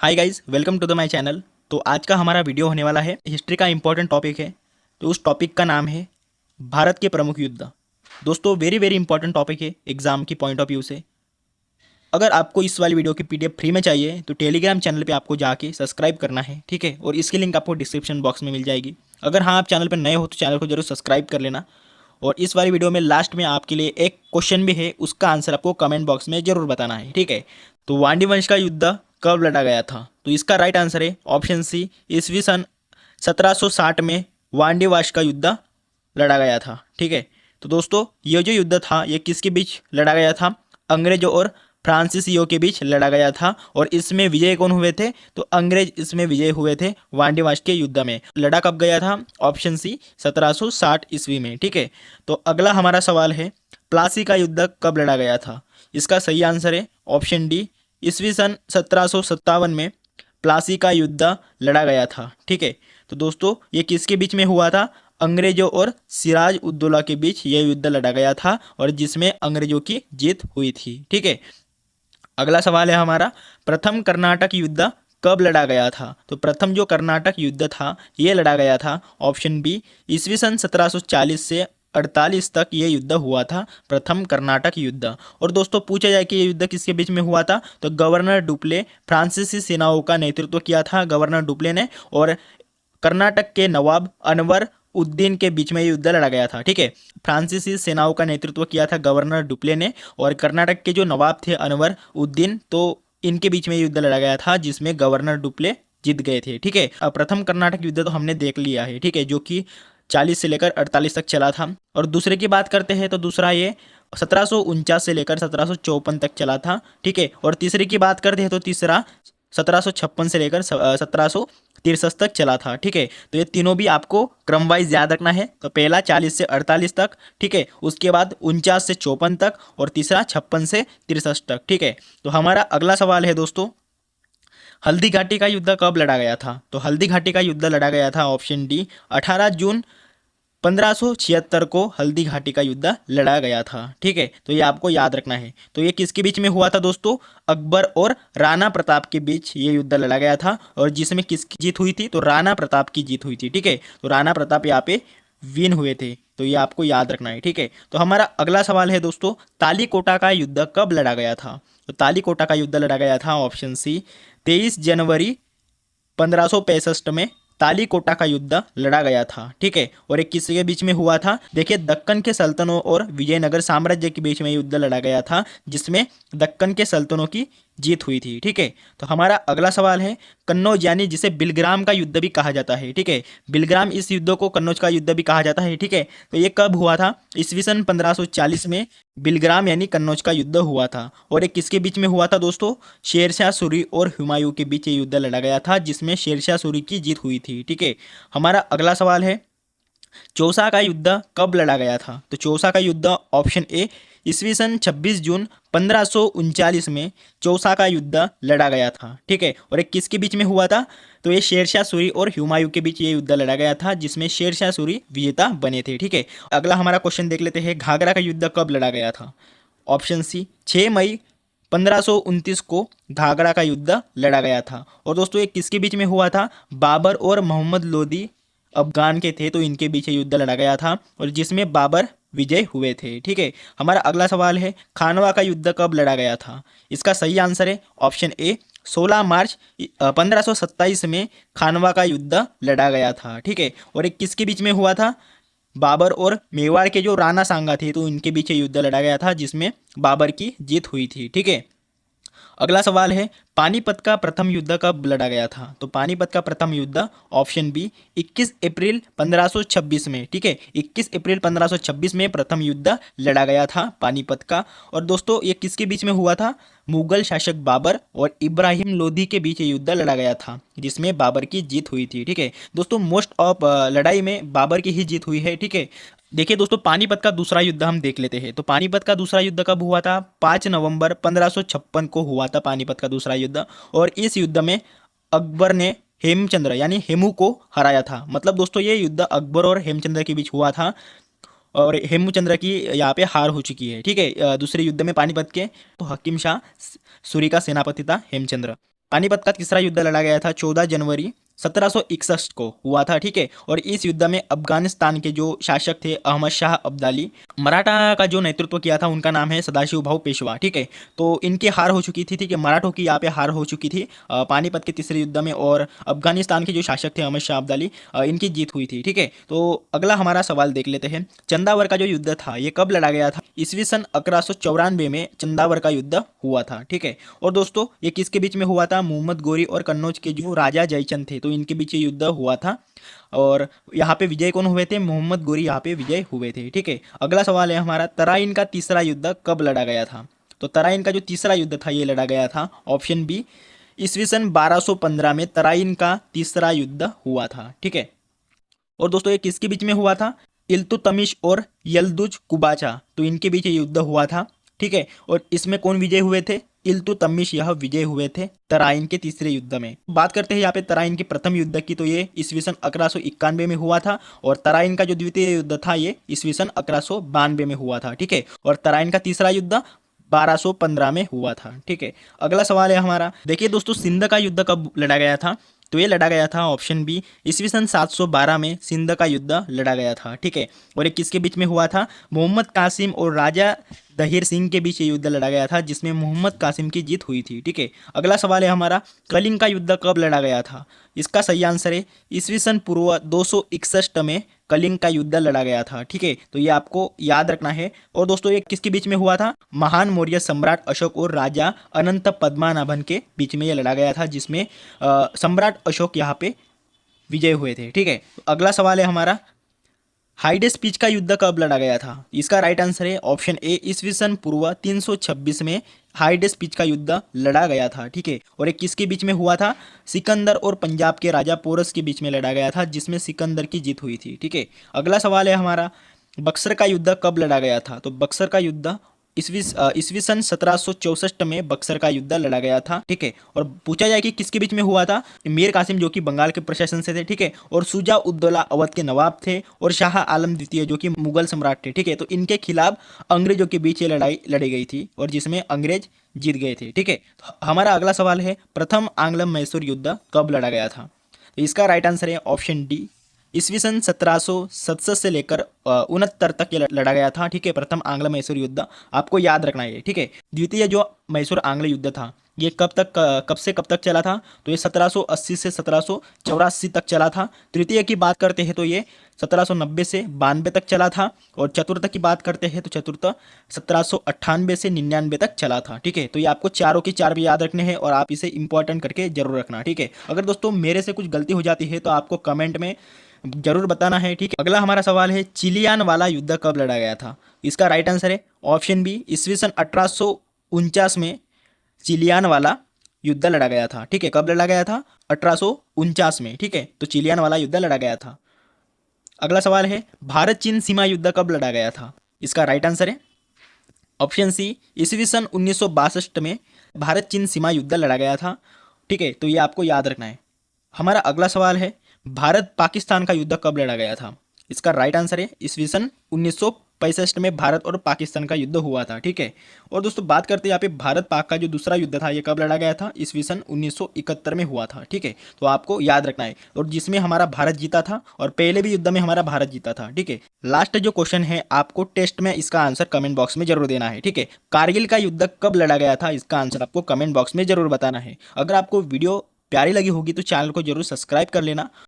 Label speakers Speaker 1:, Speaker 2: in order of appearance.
Speaker 1: Hi guys, welcome to the my channel. तो आज का हमारा वीडियो होने वाला है, हिस्ट्री का इंपॉर्टेंट टॉपिक है। तो उस टॉपिक का नाम है भारत के प्रमुख युद्ध। दोस्तों वेरी वेरी इंपॉर्टेंट टॉपिक है एग्जाम की पॉइंट ऑफ व्यू से। अगर आपको इस वाली वीडियो की पीडीएफ फ्री में चाहिए तो टेलीग्राम चैनल पे आपको जाके सब्सक्राइब करना है, ठीक है। और इसकी लिंक आपको डिस्क्रिप्शन बॉक्स में मिल जाएगी। अगर हाँ आप चैनल पर नए हो तो चैनल को जरूर सब्सक्राइब कर लेना। और इस वाली वीडियो में लास्ट में आपके लिए एक क्वेश्चन भी है, उसका आंसर आपको कमेंट बॉक्स में जरूर बताना है, ठीक है। तो वांडी वंश का युद्ध कब लड़ा गया था? तो इसका राइट आंसर है ऑप्शन सी, ईस्वी सन 1760 में वांडी वंश का युद्ध लड़ा गया था, ठीक है। तो दोस्तों ये जो युद्ध था ये किसके बीच लड़ा गया था? अंग्रेजों और फ्रांसीसियों के बीच लड़ा गया था। और इसमें विजय कौन हुए थे? तो अंग्रेज इसमें विजय हुए थे वांडी वंश के युद्ध में। लड़ा कब गया था? ऑप्शन सी 1760 ईस्वी में, ठीक है। तो अगला हमारा सवाल है, प्लासी का युद्ध कब लड़ा गया था? इसका सही आंसर है ऑप्शन डी, ईस्वी सन 1757 में प्लासी का युद्ध लड़ा गया था, ठीक है। तो दोस्तों ये किसके बीच में हुआ था? अंग्रेजों और सिराज उद्दौला के बीच यह युद्ध लड़ा गया था और जिसमें अंग्रेजों की जीत हुई थी, ठीक है। अगला सवाल है हमारा, प्रथम कर्नाटक युद्ध कब लड़ा गया था? तो प्रथम जो कर्नाटक युद्ध था ये लड़ा गया था ऑप्शन बी, ईस्वी सन 1740 से 48 तक ये युद्ध हुआ था, प्रथम कर्नाटक युद्ध। और दोस्तों पूछा जाए कि ये युद्ध किसके बीच में हुआ था? तो गवर्नर डुप्ले फ्रांसीसी सेनाओं का नेतृत्व किया था गवर्नर डुप्ले ने, और कर्नाटक के नवाब अनवर उद्दीन के बीच में युद्ध लड़ा गया था, ठीक है। फ्रांसीसी सेनाओं का नेतृत्व किया था गवर्नर डुप्ले ने, और कर्नाटक के जो नवाब थे अनवर उद्दीन, तो इनके बीच में युद्ध लड़ा गया था जिसमें गवर्नर डुप्ले जीत गए थे, ठीक है। अब प्रथम कर्नाटक युद्ध तो हमने देख लिया है, ठीक है, जो कि 40 से लेकर 48 तक चला था। और दूसरे की बात करते हैं तो दूसरा ये 1749 से लेकर 1754 तक चला था, ठीक है। और तीसरे की बात करते हैं तो तीसरा 1756 से लेकर 1763 तक चला था, ठीक है। तो ये तीनों भी आपको क्रम वाइज याद रखना है। तो पहला 40 से 48 तक, ठीक है, उसके बाद 49 से 54 तक, और तीसरा 56 से 63 तक, ठीक है। तो हमारा अगला सवाल है दोस्तों, हल्दी घाटी का युद्ध कब लड़ा गया था? तो हल्दी घाटी का युद्ध लड़ा गया था ऑप्शन डी, 18 जून 1576 को हल्दी घाटी का युद्ध लड़ा गया था, ठीक है। तो ये आपको याद रखना है। तो ये किसके बीच में हुआ था दोस्तों? अकबर और राणा प्रताप के बीच ये युद्ध लड़ा गया था, और जिसमें किसकी जीत हुई थी? तो राणा प्रताप की जीत हुई थी, ठीक है। तो राणा प्रताप यहाँ पे विन हुए थे, तो ये आपको याद रखना है, ठीक है। तो हमारा अगला सवाल है दोस्तों, तालीकोटा का युद्ध कब लड़ा गया था? तो तालीकोटा का युद्ध लड़ा गया था ऑप्शन सी, 23 जनवरी 1565 में तालीकोटा का युद्ध लड़ा गया था, ठीक है। और एक किसके बीच में हुआ था? देखिए, दक्कन के सल्तनों और विजयनगर साम्राज्य के बीच में युद्ध लड़ा गया था जिसमें दक्कन के सल्तनों की जीत हुई थी, ठीक है। तो हमारा अगला सवाल है, कन्नौज यानी जिसे बिलग्राम का युद्ध भी कहा जाता है, ठीक है, बिलग्राम, इस युद्ध को कन्नौज का युद्ध भी कहा जाता है, ठीक है। तो ये कब हुआ था? ईस्वी सन 1540 में बिलग्राम यानी कन्नौज का युद्ध हुआ था। और एक किसके बीच में हुआ था दोस्तों? शेरशाह सूरी और हुमायूं के बीच ये युद्ध लड़ा गया था जिसमें शेरशाह सूरी की जीत हुई थी, ठीक है। हमारा अगला सवाल है, चौसा का युद्ध कब लड़ा गया था? तो चौसा का युद्ध ऑप्शन ए, ईस्वी सन 26 जून 1539 में चौसा का युद्ध लड़ा गया था, ठीक है। और एक किसके बीच में हुआ था? तो ये शेरशाह सूरी और हुमायूं के बीच ये युद्ध लड़ा गया था जिसमें शेरशाह सूरी विजेता बने थे, ठीक है। अगला हमारा क्वेश्चन देख लेते हैं, घाघरा का युद्ध कब लड़ा गया था? ऑप्शन सी, 6 मई 1529 को घाघरा का युद्ध लड़ा गया था। और दोस्तों ये किसके बीच में हुआ था? बाबर और मोहम्मद लोदी अफगान के थे, तो इनके बीच युद्ध लड़ा गया था और जिसमें बाबर विजय हुए थे, ठीक है। हमारा अगला सवाल है, खानवा का युद्ध कब लड़ा गया था? इसका सही आंसर है ऑप्शन ए, 16 मार्च 1527 में खानवा का युद्ध लड़ा गया था, ठीक है। और एक किसके बीच में हुआ था? बाबर और मेवाड़ के जो राणा सांगा थे, तो इनके बीच युद्ध लड़ा गया था जिसमें बाबर की जीत हुई थी, ठीक है। अगला सवाल है, पानीपत का प्रथम युद्ध कब लड़ा गया था? तो पानीपत का प्रथम युद्ध ऑप्शन बी, 21 अप्रैल 1526 में, ठीक है, 21 अप्रैल 1526 में प्रथम युद्ध लड़ा गया था पानीपत का। और दोस्तों ये किसके बीच में हुआ था? मुगल शासक बाबर और इब्राहिम लोधी के बीच ये युद्ध लड़ा गया था जिसमें बाबर की जीत हुई थी, ठीक है। दोस्तों मोस्ट ऑफ लड़ाई में बाबर की ही जीत हुई है, ठीक है। देखिए दोस्तों, पानीपत का दूसरा युद्ध हम देख लेते हैं। तो पानीपत का दूसरा युद्ध कब हुआ था? 5 नवंबर 1556 को हुआ था पानीपत का दूसरा युद्ध। और इस युद्ध में अकबर ने हेमचंद्र यानी हेमू को हराया था। मतलब दोस्तों ये युद्ध अकबर और हेमचंद्र के बीच हुआ था और हेमचंद्र की यहाँ पे हार हो चुकी है, ठीक है। दूसरे युद्ध में पानीपत के तो हकीम शाह सूरी का सेनापति था हेमचंद्र। पानीपत का तीसरा युद्ध लड़ा गया था 14 जनवरी 1761 को हुआ था, ठीक है। और इस युद्ध में अफगानिस्तान के जो शासक थे अहमद शाह अब्दाली, मराठा का जो नेतृत्व किया था उनका नाम है सदाशिव भाऊ पेशवा, ठीक है। तो इनकी हार हो चुकी थी, ठीक है, मराठों की यहाँ पे हार हो चुकी थी पानीपत के तीसरे युद्ध में, और अफगानिस्तान के जो शासक थे अहमद शाह अब्दाली, इनकी जीत हुई थी, ठीक है। तो अगला हमारा सवाल देख लेते हैं। चंदावर का जो युद्ध था ये कब लड़ा गया था? ईस्वी सन 1194 में चंदावर का युद्ध हुआ था, ठीक है। और दोस्तों ये किसके बीच में हुआ था? मोहम्मद गोरी और कन्नौज के जो राजा जयचंद थे, तो इनके बीच ये युद्ध हुआ था। और यहाँ पे विजय कौन हुए थे? मोहम्मद गोरी यहाँ पे विजय हुए थे, ठीक है। अगला सवाल है हमारा, तराइन का तीसरा युद्ध कब लड़ा गया था? तो तराइन का जो तीसरा युद्ध था ये लड़ा गया था, ऑप्शन बी, ईस्वी सन 1215 में तराइन का तीसरा युद्ध हुआ था, ठीक है। और दोस्तों ये किसके बीच में हुआ था? इल्तुतमिश और यल्दुज कुबाचा, तो इनके बीच ये युद्ध हुआ था, ठीक है। और इसमें कौन विजय हुए थे? इल्तुतमिश यह विजय हुए थे तराइन के तीसरे युद्ध में। बात करते हैं यहाँ पे तराइन के प्रथम युद्ध की, तो ये ईस्वी सन 1191 में हुआ था। और तराइन का जो द्वितीय युद्ध था ये ईस्वी सन 1192 में हुआ था, ठीक है। और तराइन का तीसरा युद्ध 1215 में हुआ था, ठीक है। अगला सवाल है हमारा, देखिए दोस्तों, सिंध का युद्ध कब लड़ा गया था? तो ये लड़ा गया था, ऑप्शन बी, ईस्वी सन 712 में सिंध का युद्ध लड़ा गया था, ठीक है। और ये किसके बीच में हुआ था? मोहम्मद कासिम और राजा दहिर सिंह के बीच ये युद्ध लड़ा गया था, जिसमें मोहम्मद कासिम की जीत हुई थी, ठीक है। अगला सवाल है हमारा, कलिंग का युद्ध कब लड़ा गया था? इसका सही आंसर है ईस्वी सन पूर्व 261 में कलिंग का युद्ध लड़ा गया था, ठीक है। तो ये आपको याद रखना है। और दोस्तों ये किसके बीच में हुआ था? महान मौर्य सम्राट अशोक और राजा अनंत पद्मनाभन के बीच में ये लड़ा गया था, जिसमें सम्राट अशोक यहाँ पे विजय हुए थे, ठीक है। अगला सवाल है हमारा, हाइडेस पिच का युद्ध कब लड़ा गया था? इसका राइट आंसर है ऑप्शन ए, ईस्वी सन पूर्व 326 में हाइडेस पिच का युद्ध लड़ा गया था, ठीक है। और ये किसके बीच में हुआ था? सिकंदर और पंजाब के राजा पोरस के बीच में लड़ा गया था, जिसमें सिकंदर की जीत हुई थी, ठीक है। अगला सवाल है हमारा, बक्सर का युद्ध कब लड़ा गया था? तो बक्सर का युद्ध ईस्वी सन 1764 में बक्सर का युद्ध लड़ा गया था, ठीक है। और पूछा जाए कि किसके बीच में हुआ था? मीर कासिम जो कि बंगाल के प्रशासन से थे, ठीक है, और शुजा उद्दौला अवध के नवाब थे, और शाह आलम द्वितीय जो कि मुगल सम्राट थे, ठीक है। तो इनके खिलाफ अंग्रेजों के बीच ये लड़ाई लड़ी गई थी, और जिसमें अंग्रेज जीत गए थे, ठीक है। तो हमारा अगला सवाल है, प्रथम आंग्ल मैसूर युद्ध कब लड़ा गया था? तो इसका राइट आंसर है ऑप्शन डी, ईस्वी सन 1767 से लेकर 69 तक ये लड़ा गया था, ठीक है, प्रथम आंग्ल मैसूर युद्ध। आपको याद रखना है, ठीक है। द्वितीय जो मैसूर आंग्ल युद्ध था ये कब से कब तक चला था? तो ये 1780 से 1784 तक चला था। तृतीय की बात करते हैं तो ये 1790 से 92 तक चला था। और चतुर्थ की बात करते हैं तो चतुर्थ 1798 से 99 तक चला था, ठीक है। तो ये आपको चारों की चार भी याद रखने हैं, और आप इसे इंपॉर्टेंट करके जरूर रखना, ठीक है। अगर दोस्तों मेरे से कुछ गलती हो जाती है तो आपको कमेंट में जरूर बताना है, ठीक है। अगला हमारा सवाल है, चिलियान वाला युद्ध कब लड़ा गया था? इसका राइट आंसर है ऑप्शन बी, ईस्वी सन 1849 में चिलियान वाला युद्ध लड़ा गया था, ठीक है। कब लड़ा गया था? 1849 में, ठीक है। तो चिलियान वाला युद्ध लड़ा गया था। अगला सवाल है, भारत चीन सीमा युद्ध कब लड़ा गया था? इसका राइट आंसर है ऑप्शन सी, ईस्वी सन 1962 में भारत चीन सीमा युद्ध लड़ा गया था, ठीक है। तो ये आपको याद रखना है। हमारा अगला सवाल है, भारत पाकिस्तान का युद्ध कब लड़ा गया था? इसका राइट आंसर है ईस्वी सन 1965 में भारत और पाकिस्तान का युद्ध हुआ था, ठीक है। और दोस्तों बात करते हैं यहाँ पे भारत पाक का जो दूसरा युद्ध था ये कब लड़ा गया था? ईस्वी सन 1971 में हुआ था, ठीक है। तो आपको याद रखना है, और जिसमें हमारा भारत जीता था, और पहले भी युद्ध में हमारा भारत जीता था, ठीक है। लास्ट जो क्वेश्चन है, आपको टेस्ट में इसका आंसर कमेंट बॉक्स में जरूर देना है, ठीक है। कारगिल का युद्ध कब लड़ा गया था? इसका आंसर आपको कमेंट बॉक्स में जरूर बताना है। अगर आपको वीडियो प्यारी लगी होगी तो चैनल को जरूर सब्सक्राइब कर लेना।